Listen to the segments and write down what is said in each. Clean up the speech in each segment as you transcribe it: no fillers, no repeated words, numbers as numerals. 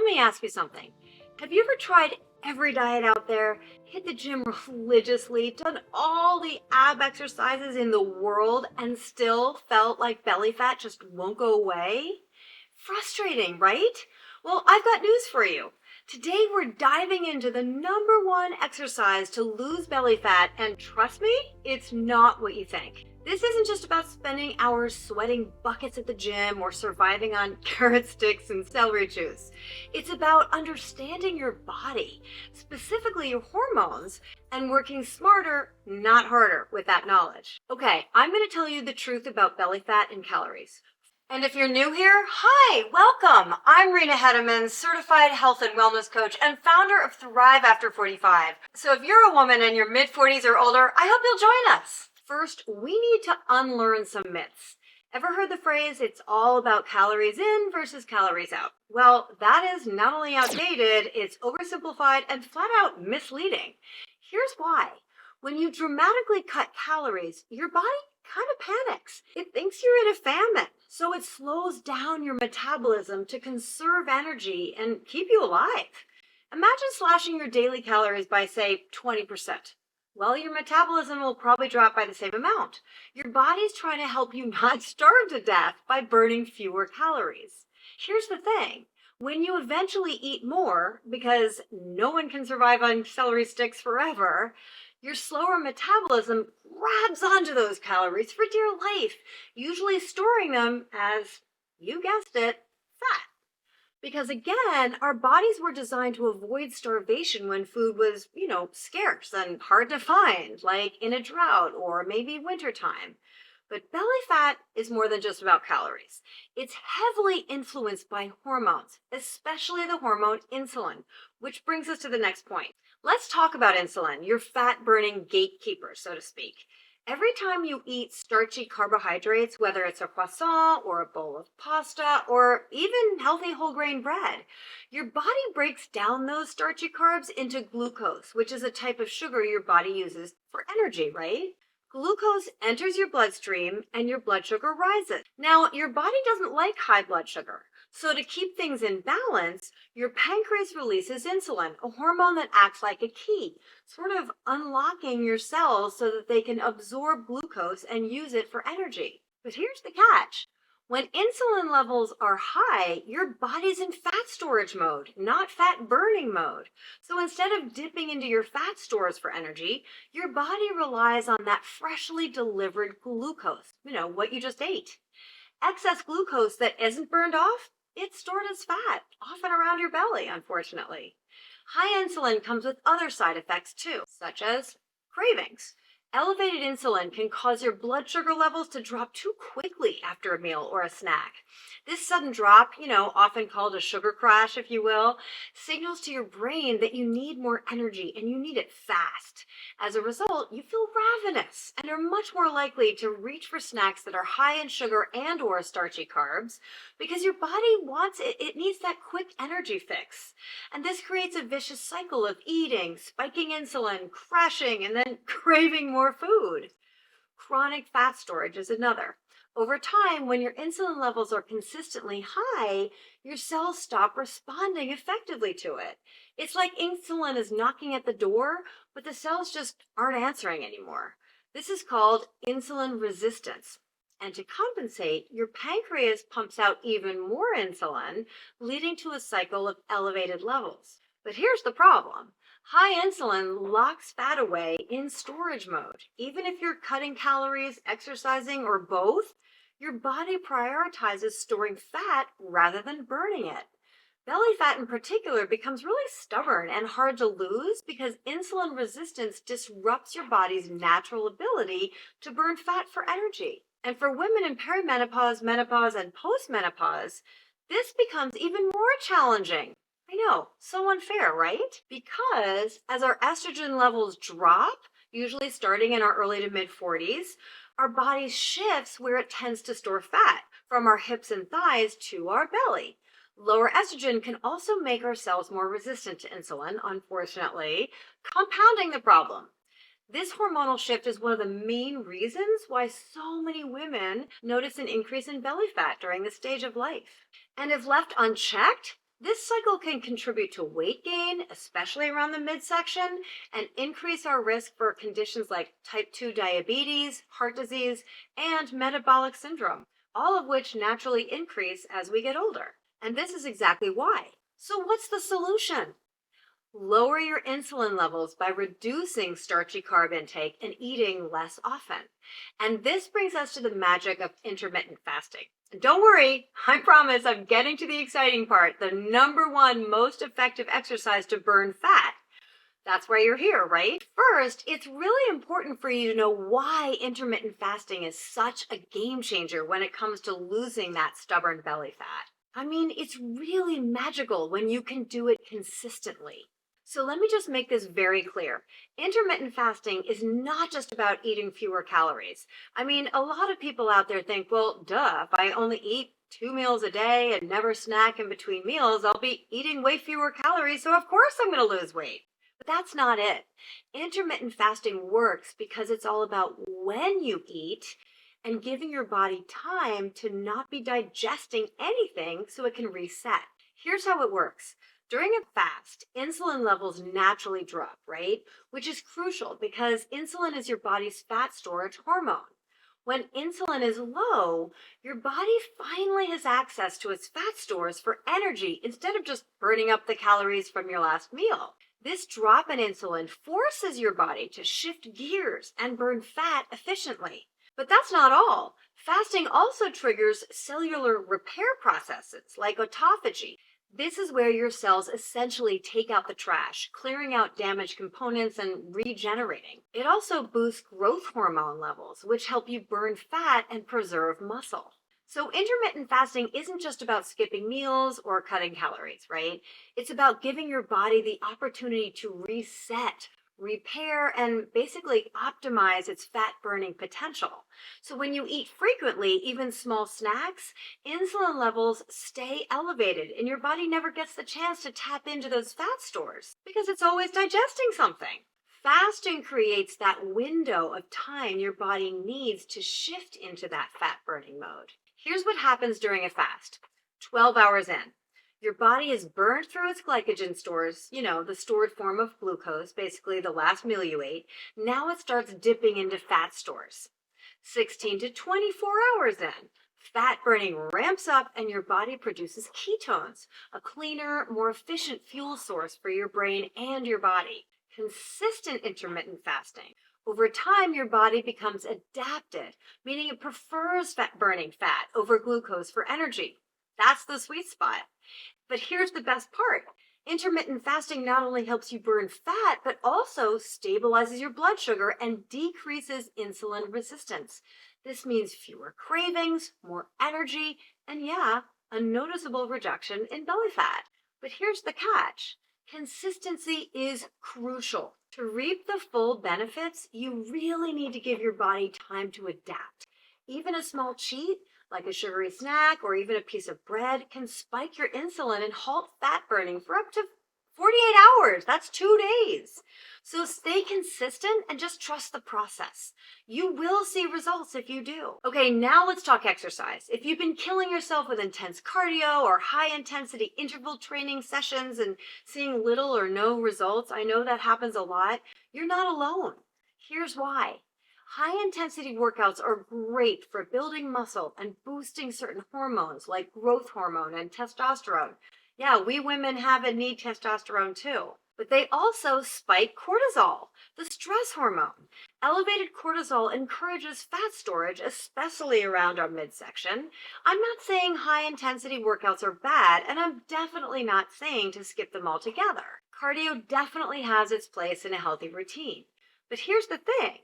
me ask you something. Have you ever tried every diet out there, hit the gym religiously, done all the ab exercises in the world, and still felt like belly fat just won't go away? Frustrating, right? Well, I've got news for you. Today we're diving into the number one exercise to lose belly fat, and trust me, it's not what you think. This isn't just about spending hours sweating buckets at the gym or surviving on carrot sticks and celery juice. It's about understanding your body, specifically your hormones, and working smarter, not harder, with that knowledge. Okay, I'm going to tell you the truth about belly fat and calories. And if you're new here, hi, welcome. I'm Rena Hedeman, certified health and wellness coach and founder of Thrive After 45. So if you're a woman in your mid-40s or older, I hope you'll join us. First, we need to unlearn some myths. Ever heard the phrase, it's all about calories in versus calories out? Well, that is not only outdated, it's oversimplified and flat out misleading. Here's why. When you dramatically cut calories, your body kind of panics. It thinks you're in a famine, so it slows down your metabolism to conserve energy and keep you alive. Imagine slashing your daily calories by, say, 20%. Well, your metabolism will probably drop by the same amount. Your body's trying to help you not starve to death by burning fewer calories. Here's the thing. When you eventually eat more, because no one can survive on celery sticks forever, your slower metabolism grabs onto those calories for dear life, usually storing them as, you guessed it, fat. Because again, our bodies were designed to avoid starvation when food was, scarce and hard to find, like in a drought or maybe wintertime. But belly fat is more than just about calories. It's heavily influenced by hormones, especially the hormone insulin, which brings us to the next point. Let's talk about insulin, your fat-burning gatekeeper, so to speak. Every time you eat starchy carbohydrates, whether it's a croissant or a bowl of pasta or even healthy whole grain bread, your body breaks down those starchy carbs into glucose, which is a type of sugar your body uses for energy, right? Glucose enters your bloodstream and your blood sugar rises. Now, your body doesn't like high blood sugar. So to keep things in balance, your pancreas releases insulin, a hormone that acts like a key, sort of unlocking your cells so that they can absorb glucose and use it for energy. But here's the catch. When insulin levels are high, your body's in fat storage mode, not fat burning mode. So instead of dipping into your fat stores for energy, your body relies on that freshly delivered glucose, what you just ate. Excess glucose that isn't burned off, it's stored as fat, often around your belly, unfortunately. High insulin comes with other side effects too, such as cravings. Elevated insulin can cause your blood sugar levels to drop too quickly after a meal or a snack. This sudden drop, often called a sugar crash, if you will, signals to your brain that you need more energy and you need it fast. As a result, you feel ravenous and are much more likely to reach for snacks that are high in sugar and or starchy carbs because your body wants it. It needs that quick energy fix. And this creates a vicious cycle of eating, spiking insulin, crashing, and then craving more food. Chronic fat storage is another. Over time, when your insulin levels are consistently high, your cells stop responding effectively to it. It's like insulin is knocking at the door, but the cells just aren't answering anymore. This is called insulin resistance. And to compensate, your pancreas pumps out even more insulin, leading to a cycle of elevated levels. But here's the problem. High insulin locks fat away in storage mode. Even if you're cutting calories, exercising, or both, your body prioritizes storing fat rather than burning it. Belly fat in particular becomes really stubborn and hard to lose because insulin resistance disrupts your body's natural ability to burn fat for energy. And for women in perimenopause, menopause, and post-menopause, this becomes even more challenging. I know, so unfair, right? Because as our estrogen levels drop, usually starting in our early to mid-40s, our body shifts where it tends to store fat, from our hips and thighs to our belly. Lower estrogen can also make our cells more resistant to insulin, unfortunately, compounding the problem. This hormonal shift is one of the main reasons why so many women notice an increase in belly fat during this stage of life. And if left unchecked, This cycle can contribute to weight gain, especially around the midsection, and increase our risk for conditions like type 2 diabetes, heart disease, and metabolic syndrome, all of which naturally increase as we get older. And this is exactly why. So, what's the solution? Lower your insulin levels by reducing starchy carb intake and eating less often. And this brings us to the magic of intermittent fasting. And don't worry, I promise I'm getting to the exciting part, the number one most effective exercise to burn fat. That's why you're here, right? First, it's really important for you to know why intermittent fasting is such a game changer when it comes to losing that stubborn belly fat. I mean, it's really magical when you can do it consistently. So let me just make this very clear. Intermittent fasting is not just about eating fewer calories. I mean, a lot of people out there think, well, duh, if I only eat 2 meals a day and never snack in between meals, I'll be eating way fewer calories, so of course I'm going to lose weight. But that's not it. Intermittent fasting works because it's all about when you eat and giving your body time to not be digesting anything so it can reset. Here's how it works. During a fast, insulin levels naturally drop, right? Which is crucial because insulin is your body's fat storage hormone. When insulin is low, your body finally has access to its fat stores for energy instead of just burning up the calories from your last meal. This drop in insulin forces your body to shift gears and burn fat efficiently. But that's not all. Fasting also triggers cellular repair processes like autophagy. This is where your cells essentially take out the trash, clearing out damaged components and regenerating. It also boosts growth hormone levels, which help you burn fat and preserve muscle. So, intermittent fasting isn't just about skipping meals or cutting calories, right? It's about giving your body the opportunity to reset, repair, and basically optimize its fat burning potential. So, when you eat frequently, even small snacks, insulin levels stay elevated and your body never gets the chance to tap into those fat stores because it's always digesting something. Fasting creates that window of time your body needs to shift into that fat burning mode. Here's what happens during a fast. 12 hours in, your body has burned through its glycogen stores, the stored form of glucose, basically the last meal you ate. Now it starts dipping into fat stores. 16 to 24 hours in, fat burning ramps up and your body produces ketones, a cleaner, more efficient fuel source for your brain and your body. Consistent intermittent fasting. Over time, your body becomes adapted, meaning it prefers burning fat over glucose for energy. That's the sweet spot. But here's the best part. Intermittent fasting not only helps you burn fat, but also stabilizes your blood sugar and decreases insulin resistance. This means fewer cravings, more energy, and yeah, a noticeable reduction in belly fat. But here's the catch. Consistency is crucial. To reap the full benefits, you really need to give your body time to adapt. Even a small cheat, like a sugary snack or even a piece of bread, can spike your insulin and halt fat burning for up to 48 hours. That's 2 days. So stay consistent and just trust the process. You will see results if you do. Okay, now let's talk exercise. If you've been killing yourself with intense cardio or high intensity interval training sessions and seeing little or no results, I know that happens a lot. You're not alone. Here's why. High intensity workouts are great for building muscle and boosting certain hormones like growth hormone and testosterone. Yeah, we women have and need testosterone too. But they also spike cortisol, the stress hormone. Elevated cortisol encourages fat storage, especially around our midsection. I'm not saying high intensity workouts are bad, and I'm definitely not saying to skip them altogether. Cardio definitely has its place in a healthy routine. But here's the thing.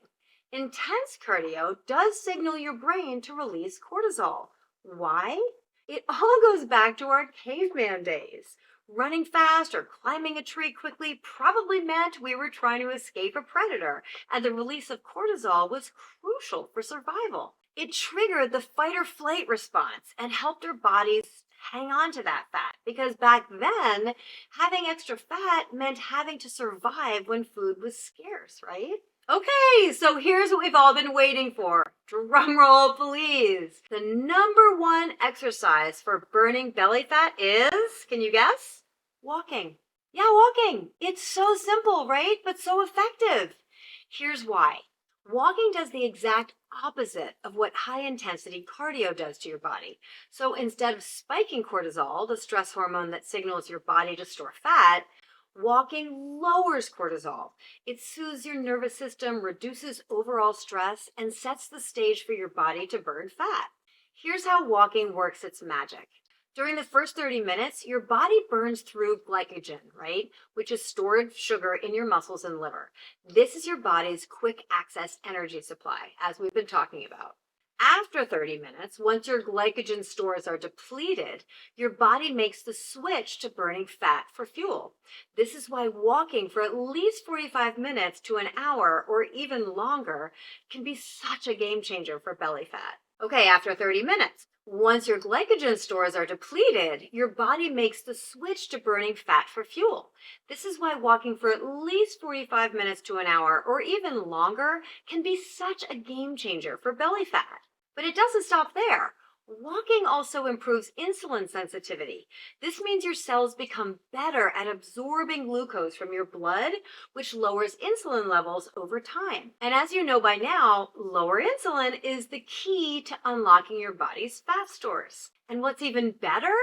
Intense cardio does signal your brain to release cortisol. Why? It all goes back to our caveman days. Running fast or climbing a tree quickly probably meant we were trying to escape a predator, and the release of cortisol was crucial for survival. It triggered the fight or flight response and helped our bodies hang on to that fat because back then, having extra fat meant having to survive when food was scarce, right? Okay, so here's what we've all been waiting for. Drum roll, please. The number one exercise for burning belly fat is, can you guess? Walking. Yeah, walking. It's so simple, right? But so effective. Here's why. Walking does the exact opposite of what high intensity cardio does to your body. So instead of spiking cortisol, the stress hormone that signals your body to store fat, walking lowers cortisol. It soothes your nervous system, reduces overall stress, and sets the stage for your body to burn fat. Here's how walking works its magic. During the first 30 minutes, your body burns through glycogen, right? Which is stored sugar in your muscles and liver. This is your body's quick access energy supply, as we've been talking about. After 30 minutes, once your glycogen stores are depleted, your body makes the switch to burning fat for fuel. This is why walking for at least 45 minutes to an hour or even longer can be such a game changer for belly fat. Okay, after 30 minutes, once your glycogen stores are depleted, your body makes the switch to burning fat for fuel. This is why walking for at least 45 minutes to an hour or even longer can be such a game changer for belly fat. But it doesn't stop there. Walking also improves insulin sensitivity. This means your cells become better at absorbing glucose from your blood, which lowers insulin levels over time. And as you know by now, lower insulin is the key to unlocking your body's fat stores. And what's even better?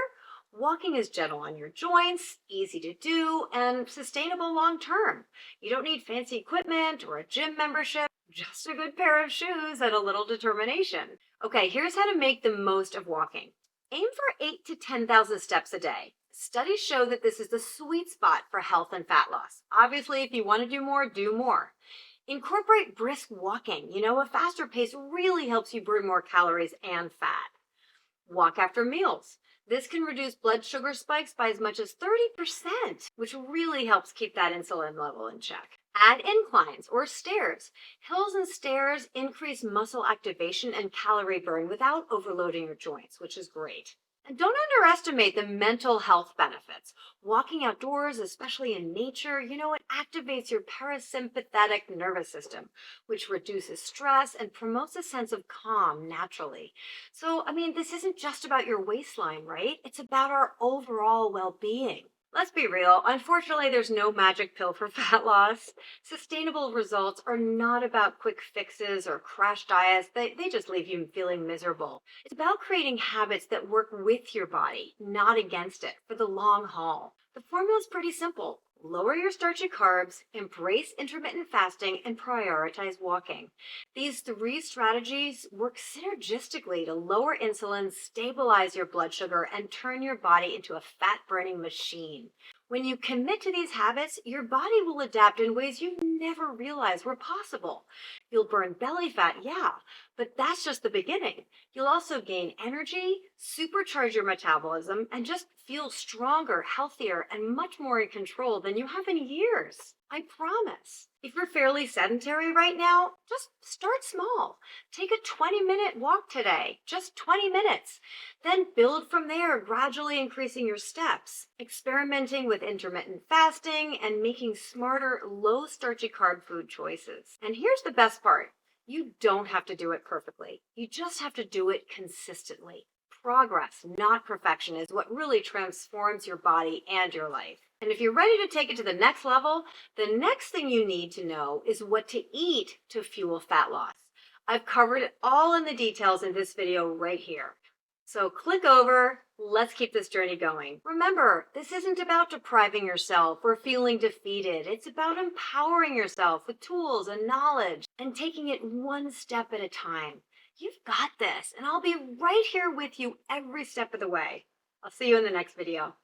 Walking is gentle on your joints, easy to do, and sustainable long term. You don't need fancy equipment or a gym membership, just a good pair of shoes and a little determination. Okay, here's how to make the most of walking. Aim for 8 to 10,000 steps a day. Studies show that this is the sweet spot for health and fat loss. Obviously, if you want to do more, do more. Incorporate brisk walking. A faster pace really helps you burn more calories and fat. Walk after meals. This can reduce blood sugar spikes by as much as 30%, which really helps keep that insulin level in check. Add inclines or stairs. Hills and stairs increase muscle activation and calorie burn without overloading your joints, which is great. And don't underestimate the mental health benefits. Walking outdoors, especially in nature, it activates your parasympathetic nervous system, which reduces stress and promotes a sense of calm naturally. So, this isn't just about your waistline, right? It's about our overall well-being. Let's be real. Unfortunately, there's no magic pill for fat loss. Sustainable results are not about quick fixes or crash diets. They just leave you feeling miserable. It's about creating habits that work with your body, not against it, for the long haul. The formula is pretty simple. Lower your starchy carbs, embrace intermittent fasting, and prioritize walking. These three strategies work synergistically to lower insulin, stabilize your blood sugar, and turn your body into a fat-burning machine. When you commit to these habits, your body will adapt in ways you never realized were possible. You'll burn belly fat, yeah, but that's just the beginning. You'll also gain energy, supercharge your metabolism, and just feel stronger, healthier, and much more in control than you have in years. I promise. If you're fairly sedentary right now, just start small. Take a 20-minute walk today, just 20 minutes. Then build from there, gradually increasing your steps, experimenting with intermittent fasting, and making smarter, low starchy carb food choices. And here's the best part. You don't have to do it perfectly. You just have to do it consistently. Progress, not perfection, is what really transforms your body and your life. And if you're ready to take it to the next level, the next thing you need to know is what to eat to fuel fat loss. I've covered it all in the details in this video right here. So click over, let's keep this journey going. Remember, this isn't about depriving yourself or feeling defeated. It's about empowering yourself with tools and knowledge and taking it one step at a time. You've got this, and I'll be right here with you every step of the way. I'll see you in the next video.